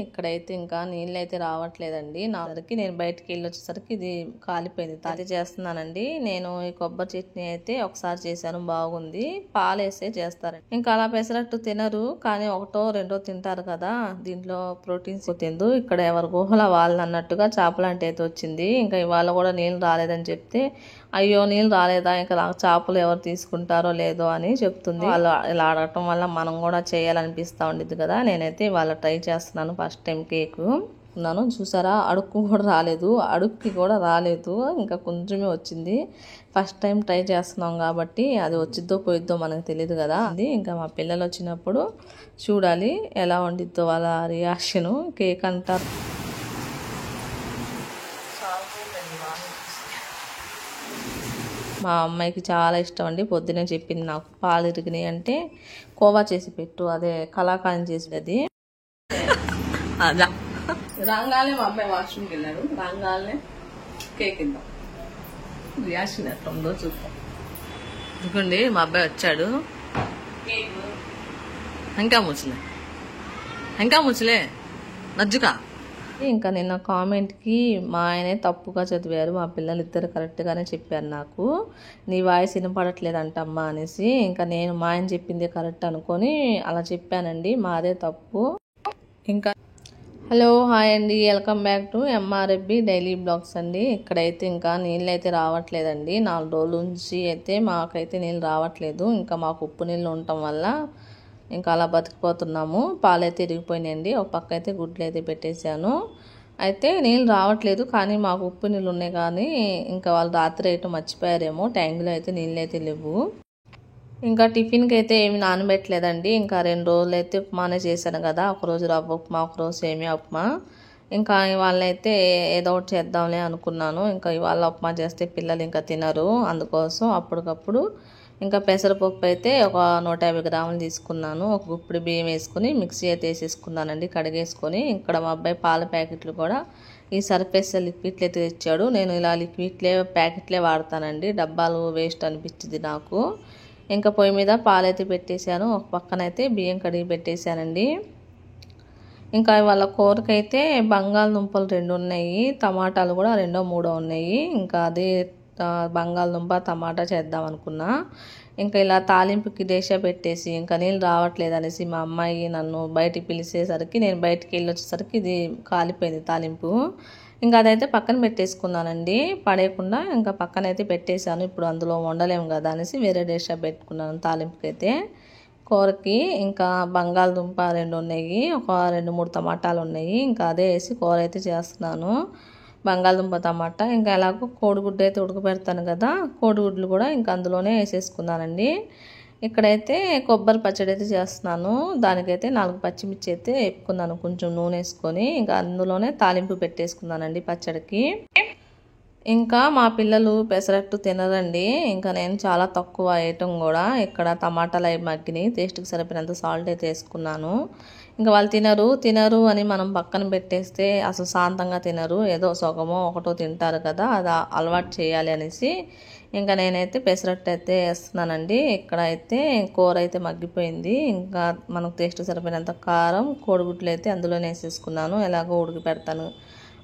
ఇక్కడైతే ఇంకా నీళ్ళైతే రావట్లేదండి. నాకి నేను బయటికి వెళ్ళి వచ్చేసరికి ఇది కాలిపోయింది. అది చేస్తున్నానండి. నేను ఈ కొబ్బరి చట్నీ అయితే ఒకసారి చేశాను, బాగుంది. పాలేసే చేస్తారండి. ఇంకా అలా పెసరట్టు తినరు, కానీ ఒకటో రెండో తింటారు కదా, దీంట్లో ప్రోటీన్స్ తిందు. ఇక్కడ ఎవరి గుహల వాళ్ళు అన్నట్టుగా చేపలంటే అయితే వచ్చింది. ఇంకా ఇవాళ కూడా నీళ్ళు రాలేదని చెప్తే, అయ్యో నీళ్ళు రాలేదా, ఇంకా చేపలు ఎవరు తీసుకుంటారో లేదో అని చెప్తుంది. వాళ్ళు ఇలా అడగటం వల్ల మనం కూడా చేయాలనిపిస్తూ ఉండిద్ది కదా. నేనైతే ఇవాళ ట్రై చేస్తున్నాను ఫస్ట్ టైం కేకు. చూసారా, అడుక్కు కూడా రాలేదు, అడుక్కి కూడా రాలేదు, ఇంకా కొంచెమే వచ్చింది. ఫస్ట్ టైం ట్రై చేస్తున్నాం కాబట్టి అది వచ్చిద్దో పోయిద్దో మనకు తెలియదు కదా. అది ఇంకా మా పిల్లలు వచ్చినప్పుడు చూడాలి ఎలా వండిద్దో వాళ్ళ రియాక్షను. కేక్ అంటారు. మా అమ్మాయికి చాలా ఇష్టం అండి. పొద్దునే చెప్పింది నాకు, పాలు ఇరిగినాయి అంటే కోవా చేసి పెట్టు, అదే కలాకాండ్ చేసి. అది అదా రాగానే మా అబ్బాయి వాష్రూమ్కి వెళ్ళాడు, రాగానే కేక్ ఇద్దాం. రియాక్షన్ ఎట్లా ఉందో చూద్దాం. ఇదిగోండి మా అబ్బాయి వచ్చాడు. ఇంకా ముచ్చలే నజ్జుకా. ఇంకా నిన్న కామెంట్కి మా ఆయనే తప్పుగా చదివారు, మా పిల్లలు ఇద్దరు కరెక్ట్గానే చెప్పారు నాకు, నీ వాయిస్ వినపడట్లేదంటమ్మా అనేసి. ఇంకా నేను మా ఆయన చెప్పింది కరెక్ట్ అనుకొని అలా చెప్పానండి, మాదే తప్పు. ఇంకా హలో హాయ్ అండి, welcome back to MRFB daily blogs అండి. ఇక్కడైతే ఇంకా నీళ్ళు అయితే రావట్లేదండి. 4 రోజుల నుంచి అయితే మాకైతే నీళ్ళు రావట్లేదు. ఇంకా మాకు ఉప్పు నీళ్ళు ఉండటం వల్ల ఇంకా అలా బతికిపోతున్నాము. పాలైతే ఇరిగిపోయినాయండి. ఒక పక్క అయితే గుడ్లు అయితే పెట్టేశాను. అయితే నీళ్ళు రావట్లేదు, కానీ మాకు ఉప్పు నీళ్ళు ఉన్నాయి. కానీ ఇంకా వాళ్ళు రాత్రి అయితే మర్చిపోయారేమో, ట్యాంకులో అయితే నీళ్ళు అయితే లేవు. ఇంకా టిఫిన్కి అయితే ఏమి నానబెట్టలేదండి. ఇంకా 2 రోజులు అయితే ఉప్మానే చేశాను కదా, ఒకరోజు రవ్వ ఉప్మా, ఒకరోజు సేమియా ఉప్మా. ఇంకా ఇవాళైతే ఏదో ఒకటి చేద్దాంలే అనుకున్నాను. ఇంకా ఇవాళ ఉప్మా చేస్తే పిల్లలు ఇంకా తినరు, అందుకోసం అప్పటికప్పుడు ఇంకా పెసరపప్పు అయితే ఒక 150 గ్రాములు తీసుకున్నాను. ఒక గుప్పిడి బియ్యం వేసుకుని మిక్సీ అయితే వేసేసుకున్నానండి, కడిగేసుకొని. ఇక్కడ మా అబ్బాయి పాల ప్యాకెట్లు కూడా ఈ సర్ఫేస్ లిక్విడ్లు అయితే తెచ్చాడు. నేను ఇలా లిక్విడ్లే ప్యాకెట్లే వాడతానండి, డబ్బాలు వేస్ట్ అనిపించింది నాకు. ఇంకా పొయ్యి మీద పాలైతే పెట్టేశాను, ఒక పక్కనైతే బియ్యం కడిగి పెట్టేశానండి. ఇంకా వాళ్ళ కూరకైతే బంగాళదుంపలు 2 ఉన్నాయి, టమాటాలు కూడా 2-3 ఉన్నాయి. ఇంకా అది బంగాళదుంప టమాటా చేద్దాం అనుకున్నా. ఇంకా ఇలా తాలింపుకి డేషా పెట్టేసి ఇంకా నీళ్ళు రావట్లేదు అనేసి మా అమ్మాయి నన్ను బయటికి పిలిచేసరికి, నేను బయటికి వెళ్ళి వచ్చేసరికి ఇది కాలిపోయింది తాలింపు. ఇంకా అదైతే పక్కన పెట్టేసుకున్నానండి, పడేయకుండా ఇంకా పక్కన అయితే పెట్టేశాను. ఇప్పుడు అందులో వండలేము కదా అనేసి వేరే డేషా పెట్టుకున్నాను తాలింపుకి అయితే. కూరకి ఇంకా బంగాళదుంప 2 ఉన్నాయి, ఒక 2-3 టమాటాలు ఉన్నాయి. ఇంకా అదే వేసి కూర అయితే చేస్తున్నాను, బంగాళదుంప టమాటా. ఇంకా ఎలాగో కోడిగుడ్డు అయితే ఉడకబెడతాను కదా, కోడిగుడ్లు కూడా ఇంకా అందులోనే వేసేసుకున్నానండి. ఇక్కడైతే కొబ్బరి పచ్చడి అయితే చేస్తున్నాను. దానికైతే 4 పచ్చిమిర్చి అయితే వేపుకున్నాను, కొంచెం నూనె వేసుకొని. ఇంకా అందులోనే తాలింపు పెట్టేసుకున్నానండి పచ్చడికి. ఇంకా మా పిల్లలు పెసరట్టు తినరండి. ఇంకా నేను చాలా తక్కువ వేయటం కూడా. ఇక్కడ టమాటాలు అవి మగ్గిని, టేస్ట్కి సరిపోయినంత సాల్ట్ అయితే వేసుకున్నాను. ఇంకా వాళ్ళు తినరు అని మనం పక్కన పెట్టేస్తే అసలు శాంతంగా తినరు, ఏదో సగమో ఒకటో తింటారు కదా, అది అలవాటు చేయాలి అనేసి ఇంకా నేనైతే పెసరట్టు అయితే వేస్తున్నానండి. ఇక్కడ అయితే కూర అయితే మగ్గిపోయింది. ఇంకా మనకు టేస్ట్ సరిపోయినంత కారం, కోడిగుడ్లు అయితే అందులోనే వేసేసుకున్నాను. ఎలాగో ఉడికి పెడతాను,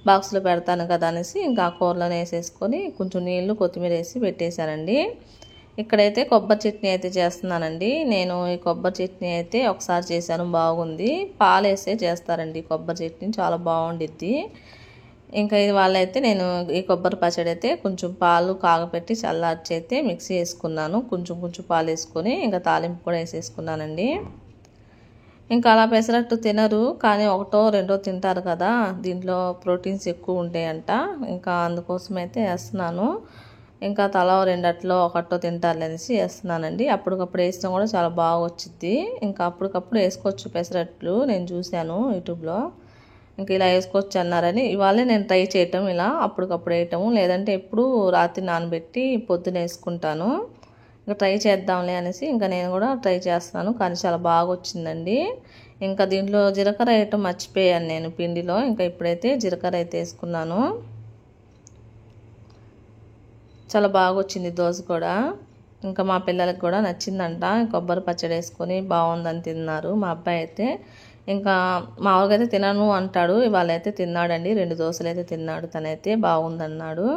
బాక్స్లో పెడతాను కదా అనేసి ఇంకా ఆ కూరలోనే వేసేసుకొని కొంచెం నీళ్లు కొత్తిమీర వేసి పెట్టేశానండి. ఇక్కడైతే కొబ్బరి చట్నీ అయితే చేస్తున్నానండి. నేను ఈ కొబ్బరి చట్నీ అయితే ఒకసారి చేశాను, బాగుంది. పాలేసే చేస్తారండి కొబ్బరి చట్నీ, చాలా బాగుండిద్ది. ఇంకా ఇది వాళ్ళైతే నేను ఈ కొబ్బరి పచ్చడి అయితే కొంచెం పాలు కాగపెట్టి చల్లార్చి అయితే మిక్సీ వేసుకున్నాను, కొంచెం పాలు వేసుకొని. ఇంకా తాలింపు కూడా వేసేసుకున్నానండి. ఇంకా అలా పెసరట్టు తినరు, కానీ ఒకటో రెండో తింటారు కదా, దీంట్లో ప్రోటీన్స్ ఎక్కువ ఉంటాయంట. ఇంకా అందుకోసం అయితే వేస్తున్నాను. ఇంకా తల 2 ఒకటో తింటారు అనేసి వేస్తున్నానండి. అప్పటికప్పుడు వేసినా కూడా చాలా బాగా వచ్చింది. ఇంకా అప్పటికప్పుడు వేసుకోవచ్చు పెసరట్లు, నేను చూశాను యూట్యూబ్లో. ఇంకా ఇలా వేసుకోవచ్చు అన్నారని ఇవాళే నేను ట్రై చేయటం, ఇలా అప్పటికప్పుడు వేయటము. లేదంటే ఎప్పుడు రాత్రి నానబెట్టి పొద్దున వేసుకుంటాను. ఇంకా ట్రై చేద్దాంలే అనేసి ఇంకా నేను కూడా ట్రై చేస్తున్నాను, కానీ చాలా బాగా వచ్చిందండి. ఇంకా దీంట్లో జీలకర్ర వేయటం మర్చిపోయాను నేను పిండిలో. ఇంకా ఇప్పుడైతే జీలకర్ర అయితే వేసుకున్నాను, చాలా బాగా వచ్చింది దోశ కూడా. ఇంకా మా పిల్లలకు కూడా నచ్చిందంట, కొబ్బరి పచ్చడి వేసుకొని బాగుందని తిన్నారు. మా అబ్బాయి అయితే ఇంకా మామూలుగా అయితే తినను అంటాడు, ఇవాళ అయితే తిన్నాడండి. 2 దోశలు అయితే తిన్నాడు, తనైతే బాగుందన్నాడు.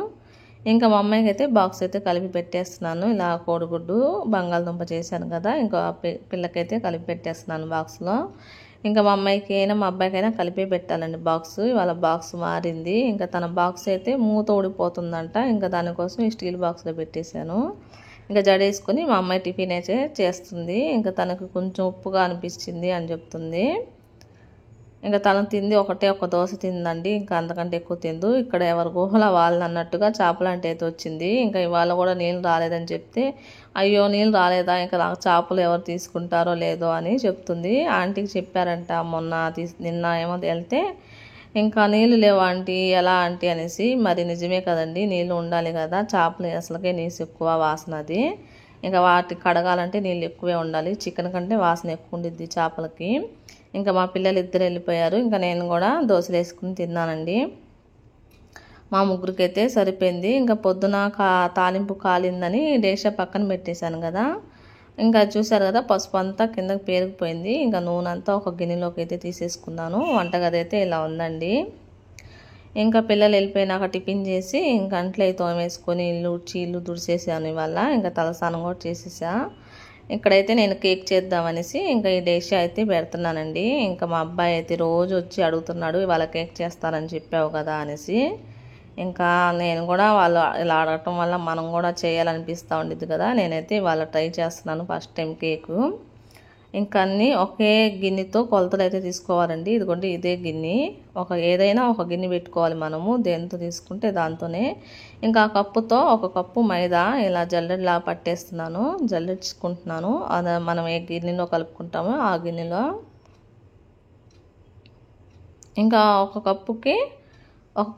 ఇంకా మా అమ్మాయికి అయితే బాక్స్ అయితే కలిపి పెట్టేస్తున్నాను. ఇలా కోడిగుడ్డు బంగాళదుంప చేశాను కదా, ఇంకా పిల్లకైతే కలిపి పెట్టేస్తున్నాను బాక్స్లో. ఇంకా మా అమ్మాయికి అయినా మా అబ్బాయికైనా కలిపి పెట్టాలండి బాక్స్. ఇవాళ బాక్స్ మారింది. ఇంకా తన బాక్స్ అయితే మూత ఊడిపోతుందంట, ఇంకా దానికోసం ఈ స్టీల్ బాక్స్లో పెట్టేశాను. ఇంకా జడేసుకొని మా అమ్మాయి టిఫిన్ అయితే చేస్తుంది. ఇంకా తనకు కొంచెం ఉప్పుగా అనిపించింది అని చెప్తుంది. ఇంకా తను తింది ఒక దోశ తిందండి, ఇంకా అంతకంటే ఎక్కువ తిందు. ఇక్కడ ఎవరు గుహల వాళ్ళు అన్నట్టుగా చేపలంటే అయితే వచ్చింది. ఇంకా ఇవాళ కూడా నీళ్ళు రాలేదని చెప్తే, అయ్యో నీళ్ళు రాలేదా, ఇంకా నాకు చేపలు ఎవరు తీసుకుంటారో లేదో అని చెప్తుంది. ఆంటీకి చెప్పారంట నిన్న ఏమో వెళ్తే, ఇంకా నీళ్ళు లేవు ఆంటీ, ఎలా ఆంటీ అనేసి. మరి నిజమే కదండి, నీళ్ళు ఉండాలి కదా, చేపలు అసలుకే నీసు ఎక్కువ వాసన అది. ఇంకా వాటికి కడగాలంటే నీళ్ళు ఎక్కువే ఉండాలి. చికెన్ కంటే వాసన ఎక్కువ ఉండిద్ది చేపలకి. ఇంకా మా పిల్లలు ఇద్దరు వెళ్ళిపోయారు. ఇంకా నేను కూడా దోశలు వేసుకుని తిన్నానండి. మా ముగ్గురికైతే సరిపోయింది. ఇంకా పొద్దున తాలింపు కాలిందని డేషా పక్కన పెట్టేశాను కదా, ఇంకా చూసారు కదా పసుపు అంతా కిందకి పేరుకుపోయింది. ఇంకా నూనె అంతా ఒక గిన్నెలోకి అయితే తీసేసుకున్నాను. వంటగది అయితే ఇలా ఉందండి. ఇంకా పిల్లలు వెళ్ళిపోయినాక టిఫిన్ చేసి ఇంకా అంట్లు అయితే తోమేసుకొని ఇల్లు తుడిసేసాను ఇవాళ. ఇంకా తలస్నానం కూడా చేసేసా. ఇక్కడైతే నేను కేక్ చేద్దామనేసి ఇంకా ఈ డేషా అయితే పెడుతున్నానండి. ఇంకా మా అబ్బాయి అయితే రోజు వచ్చి అడుగుతున్నాడు, ఇవాళ కేక్ చేస్తానని చెప్పావు కదా అనేసి. ఇంకా నేను కూడా వాళ్ళు ఇలా అడగటం వల్ల మనం కూడా చేయాలనిపిస్తూ ఉండిద్ది కదా. నేనైతే ఇవాళ ట్రై చేస్తున్నాను ఫస్ట్ టైం కేకు. ఇంకా అన్నీ ఒకే గిన్నెతో కొలతలు అయితే తీసుకోవాలండి. ఇదిగోండి ఇదే గిన్నె, ఏదైనా ఒక గిన్నె పెట్టుకోవాలి మనము, దేంతో తీసుకుంటే దాంతోనే. ఇంకా ఆ కప్పుతో ఒక కప్పు మైదా ఇలా జల్లెడలా పట్టేస్తున్నాను, జల్లెడ్చుకుంటున్నాను. అది మనం ఏ గిన్నెలో కలుపుకుంటామో ఆ గిన్నెలో. ఇంకా ఒక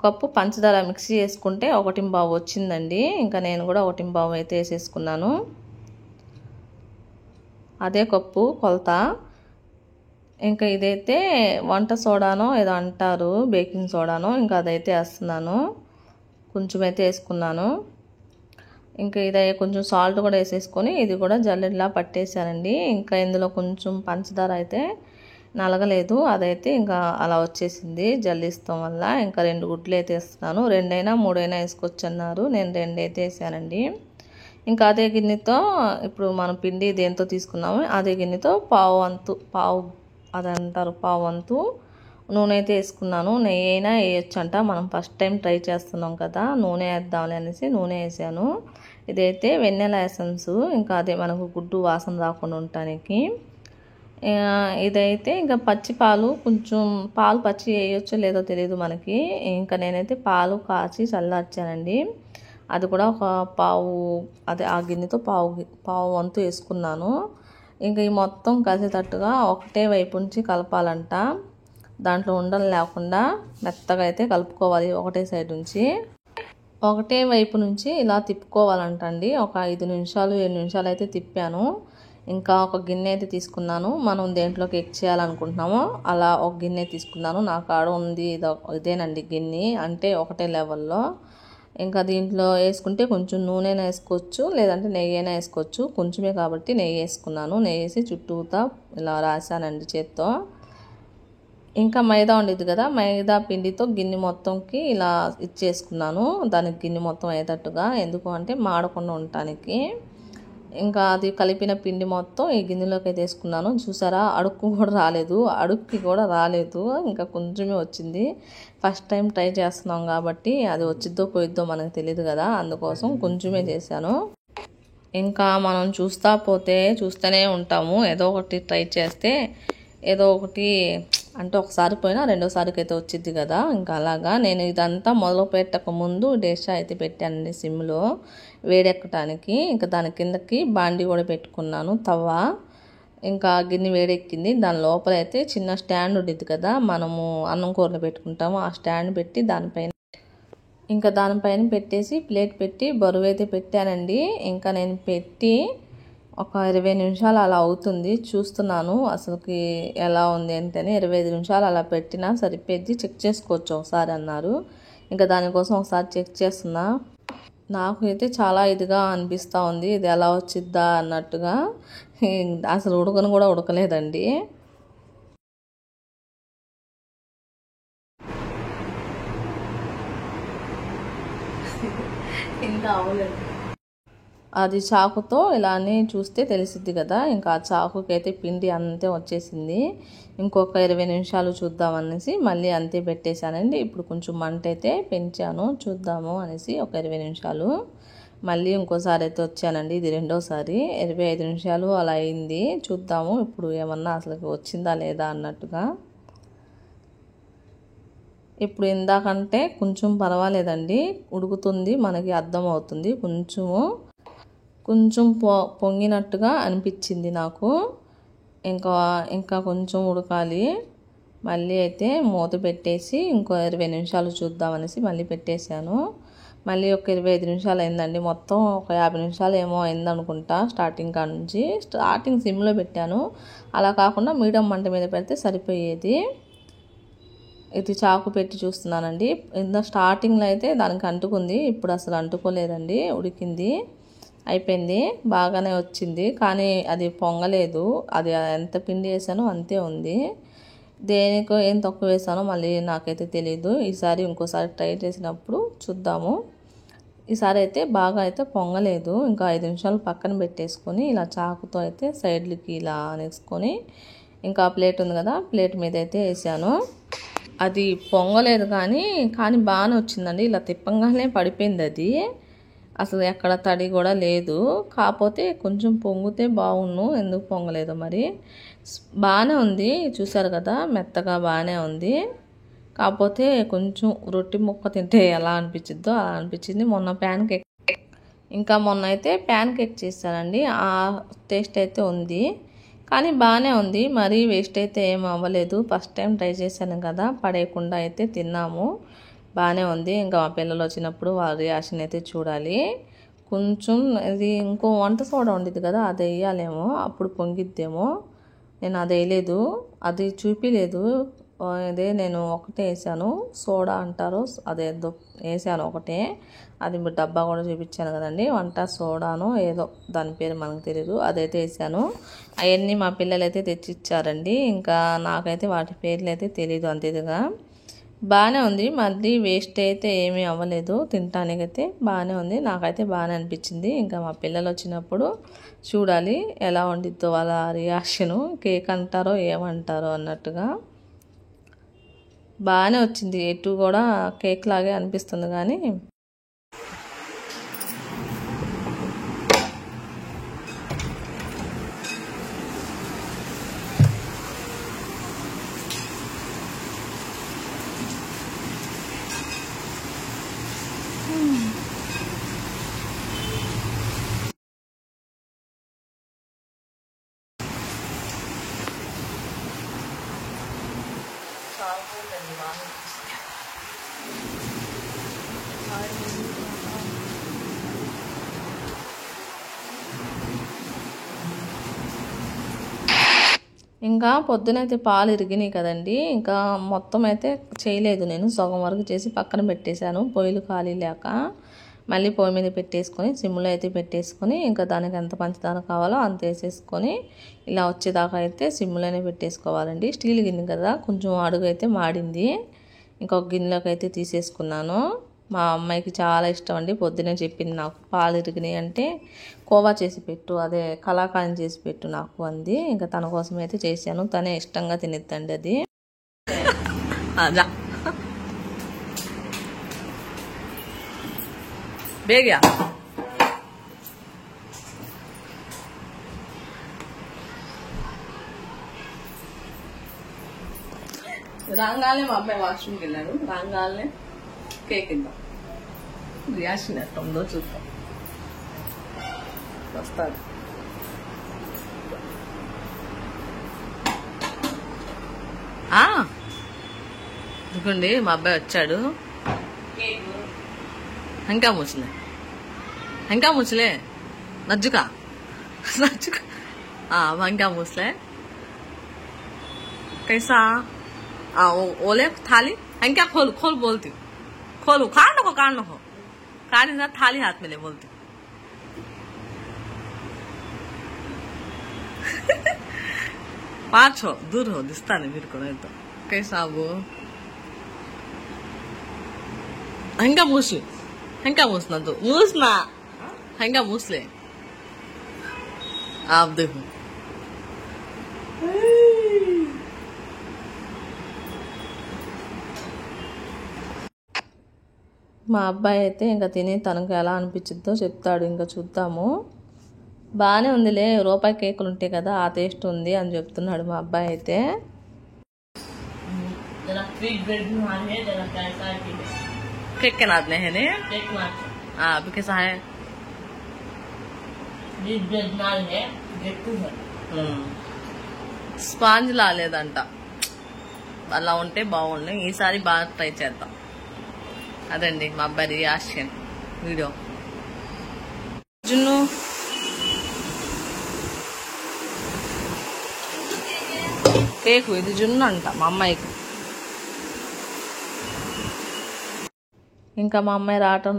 కప్పు పంచదార మిక్సీ చేసుకుంటే 1.25 వచ్చిందండి. ఇంకా నేను కూడా 1.25 అయితే వేసేసుకున్నాను. అదే కప్పు కొలత. ఇంకా ఇదైతే వంట సోడానో ఏదో అంటారు, బేకింగ్ సోడానో, ఇంకా అదైతే వేస్తున్నాను. కొంచెం అయితే వేసుకున్నాను. ఇంకా ఇదే కొంచెం సాల్ట్ కూడా వేసేసుకొని ఇది కూడా జల్లెడలా పట్టేశానండి. ఇంకా ఇందులో కొంచెం పంచదార అయితే నలగలేదు, అదైతే ఇంకా అలా వచ్చేసింది జల్లిస్తాం వల్ల. ఇంకా 2 గుడ్లు అయితే వేస్తున్నాను. 2 అయినా 3 అయినా వేసుకోవచ్చు అన్నారు, నేను 2 అయితే వేసానండి. ఇంకా అదే గిన్నెతో ఇప్పుడు మనం పిండి దేంతో తీసుకున్నామో అదే గిన్నెతో పావు వంతు నూనె అయితే వేసుకున్నాను. నెయ్యి అయినా వేయచ్చు అంట, మనం ఫస్ట్ టైం ట్రై చేస్తున్నాం కదా, నూనె వేద్దాంలే అనేసి నూనె వేసాను. ఇదైతే వెన్నెల ఎసెన్స్, ఇంకా అదే మనకు గుడ్డు వాసన రాకుండా ఉండటానికి. ఇదైతే ఇంకా కొంచెం పాలు పచ్చి వేయొచ్చో లేదో తెలియదు మనకి. ఇంకా నేనైతే పాలు కాచి చల్లార్చానండి. అది కూడా ఒక ఆ గిన్నెతో పావు వంతు వేసుకున్నాను. ఇంకా ఈ మొత్తం కలిసేటట్టుగా ఒకటే వైపు నుంచి కలపాలంట, దాంట్లో ఉండలు లేకుండా మెత్తగా అయితే కలుపుకోవాలి. ఒకటే సైడ్ నుంచి ఒకటే వైపు నుంచి ఇలా తిప్పుకోవాలంట అండి. ఒక 5 నిమిషాలు 7 నిమిషాలు అయితే తిప్పాను. ఇంకా ఒక గిన్నె అయితే తీసుకున్నాను, మనం దేంట్లోకి ఎగ్ చేయాలనుకుంటున్నామో అలా ఒక గిన్నె తీసుకున్నాను. నా కాడ ఉంది ఇదేనండి గిన్నె, అంటే ఒకటే లెవెల్లో. ఇంకా దీంట్లో వేసుకుంటే కొంచెం నూనె వేసుకోవచ్చు, లేదంటే నెయ్యి అయినా వేసుకోవచ్చు. కొంచెమే కాబట్టి నెయ్యి వేసుకున్నాను. నెయ్యి వేసి చుట్టూతా ఇలా రాసానండి చేత్తో. ఇంకా మైదా ఉండేది కదా, మైదా పిండితో గిన్నె మొత్తంకి ఇలా ఇచ్చేసుకున్నాను, దానికి గిన్నె మొత్తం అయ్యేటట్టుగా. ఎందుకు అంటే మాడకుండా ఉండటానికి. ఇంకా అది కలిపిన పిండి మొత్తం ఈ గిన్నెలోకి అయితే వేసుకున్నాను. చూసారా, అడుక్కి కూడా రాలేదు, ఇంకా కొంచెమే వచ్చింది. ఫస్ట్ టైం ట్రై చేస్తున్నాం కాబట్టి అది వచ్చిద్దో పోయిద్దో మనకు తెలియదు కదా, అందుకోసం కొంచెమే చేశాను. ఇంకా మనం చూస్తూనే ఉంటాము, ఏదో ఒకటి ట్రై చేస్తే ఏదో ఒకటి అంటే ఒకసారి పోయినా రెండోసారికి అయితే వచ్చింది కదా. ఇంకా అలాగా నేను ఇదంతా మొదలు పెట్టక ముందు డేషా అయితే పెట్టానండి సిమ్లో వేడెక్కడానికి. ఇంకా దాని కిందకి బాండి కూడా పెట్టుకున్నాను, తవ్వ. ఇంకా గిన్నె వేడెక్కింది, దాని లోపల అయితే చిన్న స్టాండ్ ఉండేది కదా, మనము అన్నం కూరలు పెట్టుకుంటాము, ఆ స్టాండ్ పెట్టి దానిపైన పెట్టేసి ప్లేట్ పెట్టి బరువు అయితే పెట్టానండి. ఇంకా నేను పెట్టి ఒక 20 నిమిషాలు అలా అవుతుంది, చూస్తున్నాను అసలుకి ఎలా ఉంది అంటే. 25 నిమిషాలు అలా పెట్టినా సరిపోద్ది, చెక్ చేసుకోవచ్చు ఒకసారి అన్నారు. ఇంకా దానికోసం ఒకసారి చెక్ చేస్తున్నా. నాకు అయితే చాలా ఇదిగా అనిపిస్తూ ఉంది, ఇది ఎలా వచ్చిద్దా అన్నట్టుగా. అసలు ఉడకను కూడా ఉడకలేదండి. ఇంకా అవ్వలేదు. అది చాకుతో ఇలానే చూస్తే తెలిసిద్ది కదా. ఇంకా ఆ చాకుకి అయితే పిండి అంతే వచ్చేసింది. ఇంకొక 20 నిమిషాలు చూద్దామనేసి మళ్ళీ అంతే పెట్టేశానండి. ఇప్పుడు కొంచెం మంట అయితే పెంచాను, చూద్దాము అనేసి ఒక 20 నిమిషాలు. మళ్ళీ ఇంకోసారి అయితే వచ్చానండి, ఇది రెండోసారి. 25 నిమిషాలు అలా అయింది. చూద్దాము ఇప్పుడు ఏమన్నా అసలు వచ్చిందా లేదా అన్నట్టుగా. ఇప్పుడు ఇందాకంటే కొంచెం పర్వాలేదండి, ఉడుకుతుంది, మనకి అర్థమవుతుంది. కొంచెం పొంగినట్టుగా అనిపించింది నాకు. ఇంకా కొంచెం ఉడకాలి. మళ్ళీ అయితే మూత పెట్టేసి ఇంకో 20 నిమిషాలు చూద్దామనేసి మళ్ళీ పెట్టేశాను. మళ్ళీ ఒక 25 నిమిషాలు అయిందండి. మొత్తం ఒక 50 నిమిషాలు ఏమో అయిందనుకుంటా. స్టార్టింగ్ కాడ నుంచి సిమ్లో పెట్టాను. అలా కాకుండా మీడియం మంట మీద పెడితే సరిపోయేది. ఇది చాకు పెట్టి చూస్తున్నానండి. స్టార్టింగ్లో అయితే దానికి అంటుకుంది, ఇప్పుడు అసలు అంటుకోలేదండి, ఉడికింది, అయిపోయింది, బాగానే వచ్చింది. కానీ అది పొంగలేదు. అది ఎంత పిండి వేసానో అంతే ఉంది. దేనికో ఏం తక్కువ వేసానో మళ్ళీ నాకైతే తెలియదు. ఈసారి ఇంకోసారి ట్రై చేసినప్పుడు చూద్దాము. ఈసారి అయితే బాగా అయితే పొంగలేదు. ఇంకా 5 నిమిషాలు పక్కన పెట్టేసుకొని ఇలా చాకుతో అయితే సైడ్లకి ఇలా అనేసుకొని ఇంకా ప్లేట్ ఉంది కదా, ప్లేట్ మీద అయితే వేసాను. అది పొంగలేదు కానీ బాగానే వచ్చిందండి. ఇలా తిప్పంగానే పడిపోయింది. అది అసలు ఎక్కడ తడి కూడా లేదు. కాకపోతే కొంచెం పొంగితే బాగుండు, ఎందుకు పొంగలేదో మరి. బాగానే ఉంది, చూసారు కదా, మెత్తగా బాగానే ఉంది. కాకపోతే కొంచెం రొట్టె ముక్క తింటే ఎలా అనిపించిద్దో అలా అనిపించింది. మొన్న అయితే ప్యాన్ కేక్ చేశానండి. ఆ టేస్ట్ అయితే ఉంది, కానీ బాగానే ఉంది. మరీ వేస్ట్ అయితే ఏం అవ్వలేదు. ఫస్ట్ టైం ట్రై చేశాను కదా, పడేయకుండా అయితే తిన్నాము, బాగానే ఉంది. ఇంకా మా పిల్లలు వచ్చినప్పుడు వాళ్ళ రియాక్షన్ అయితే చూడాలి. కొంచెం ఇది ఇంకో వంట సోడా ఉండేది కదా, అది వేయాలేమో, అప్పుడు పొంగిద్దేమో. నేను అది వేయలేదు, అది చూపించలేదు. అదే నేను ఒకటే వేసాను, సోడా అంటారు, అదేదో వేసాను ఒకటే. అది డబ్బా కూడా చూపించాను కదండి, వంట సోడాను ఏదో దాని పేరు మనకు తెలియదు, అదైతే వేసాను. అవన్నీ మా పిల్లలు అయితే తెచ్చిచ్చారండి. ఇంకా నాకైతే వాటి పేర్లు అయితే తెలియదు అంతేగా. బాగానే ఉంది, మళ్ళీ వేస్ట్ అయితే ఏమీ అవ్వలేదు. తినటానికైతే బాగానే ఉంది, నాకైతే బాగానే అనిపించింది. ఇంకా మా పిల్లలు వచ్చినప్పుడు చూడాలి ఎలా వండిద్దో వాళ్ళ రియాక్షను. కేక్ అంటారో ఏమంటారో అన్నట్టుగా బాగానే వచ్చింది. ఎటు కూడా కేక్ లాగే అనిపిస్తుంది కానీ ఇంకా పొద్దునైతే పాలు ఇరిగినాయి కదండి. ఇంకా మొత్తం అయితే చేయలేదు, నేను సగం వరకు చేసి పక్కన పెట్టేశాను. పొయ్యిలు ఖాళీ లేక మళ్ళీ పొయ్యి మీద పెట్టేసుకొని సిమ్లో అయితే పెట్టేసుకొని ఇంకా దానికి ఎంత పంచదార కావాలో అంత వేసేసుకొని ఇలా వచ్చేదాకా అయితే సిమ్లోనే పెట్టేసుకోవాలండి. స్టీల్ గిన్నె కదా, కొంచెం అడుగు అయితే మాడింది. ఇంకొక గిన్నెలోకి అయితే తీసేసుకున్నాను. మా అమ్మాయికి చాలా ఇష్టం అండి, పొద్దునే చెప్పింది నాకు, పాలు ఇరిగినాయి అంటే కోవా చేసి పెట్టు, అదే కలాకాండ్ చేసి పెట్టు నాకు అంది. ఇంకా తన కోసం అయితే చేశాను, తనే ఇష్టంగా తినిద్దండి అది. బేగా రాగానే మా అబ్బాయి వాష్రూమ్కి వెళ్ళాడు. రాగానే కేక్ ఇద్దాం, రియాక్షన్ ఎట్టుందో చూద్దాం. వస్తాడు, ఇదిగోండి మా అబ్బాయి వచ్చాడు. ఇంకా ముచ్చలే నజ్జుకా ఇంకా ముసలే कैसा ओले थाली क्या खोल बोलती हूँ, खोलू काट नको काटी ना, थाली हाथ में ले बोलती पाँच हो दूर हो दिखता नहीं मेरे को, नहीं तो कैसा वो ఇంకా మూసి ఇంకా మూసినద్దు మూసినా ఇంకా మూసలే ఆబ్దు మా అబ్బాయి అయితే ఇంకా తిని తనకు ఎలా అనిపించిద్దో చెప్తాడు. ఇంకా చూద్దాము. బాగానే ఉందిలే, రూపాయి కేకులు ఉంటాయి కదా ఆ టేస్ట్ ఉంది అని చెప్తున్నాడు మా అబ్బాయి అయితే. केक के नाद है ने अभी कैसा है స్పాంజ్ లాలేదంట. అలా ఉంటే బాగుండే. ఈసారి బాగా ట్రై చేద్దాం. అదండి మా అబ్బాయి రియాక్షన్ వీడియో. జున్ను కేకు ఇది జున్ను అంట మా అమ్మాయికి. ఇంకా మా అమ్మాయి రావటం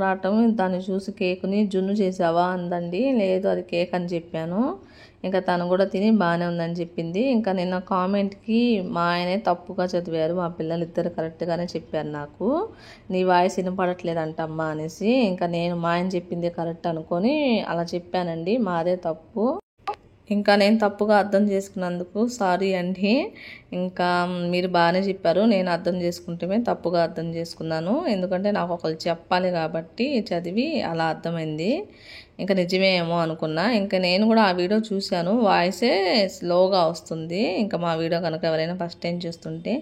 దాన్ని చూసి కేకుని జున్ను చేసావా అందండి. లేదు అది కేక్ అని చెప్పాను. ఇంకా తను కూడా తిని బాగానే ఉందని చెప్పింది. ఇంకా నిన్న కామెంట్కి మా ఆయనే తప్పుగా చదివారు, మా పిల్లలు ఇద్దరు కరెక్ట్గానే చెప్పారు నాకు. నీ వాయిస్ వినపడట్లేదంటమ్మా అనేసి. ఇంకా నేను మా ఆయన చెప్పింది కరెక్ట్ అనుకొని అలా చెప్పానండి. మాదే తప్పు. ఇంకా నేను తప్పుగా అర్థం చేసుకున్నందుకు సారీ అండి. ఇంకా మీరు బాగానే చెప్పారు, నేను అర్థం చేసుకుంటే తప్పుగా అర్థం చేసుకున్నాను. ఎందుకంటే నాకు ఒకరు చెప్పాలి కాబట్టి చదివి అలా అర్థమైంది. ఇంకా నిజమే ఏమో అనుకున్నా. ఇంకా నేను కూడా ఆ వీడియో చూశాను, వాయిసే స్లోగా వస్తుంది. ఇంకా మా వీడియో కనుక ఎవరైనా ఫస్ట్ టైం చూస్తుంటే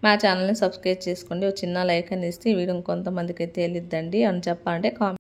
మా ఛానల్ని సబ్స్క్రైబ్ చేసుకోండి. ఒక చిన్న లైక్ అని ఇస్తే ఈ వీడియో కొంతమందికి అయితే తెలియద్దండి అని చెప్పాలంటే కామెంట్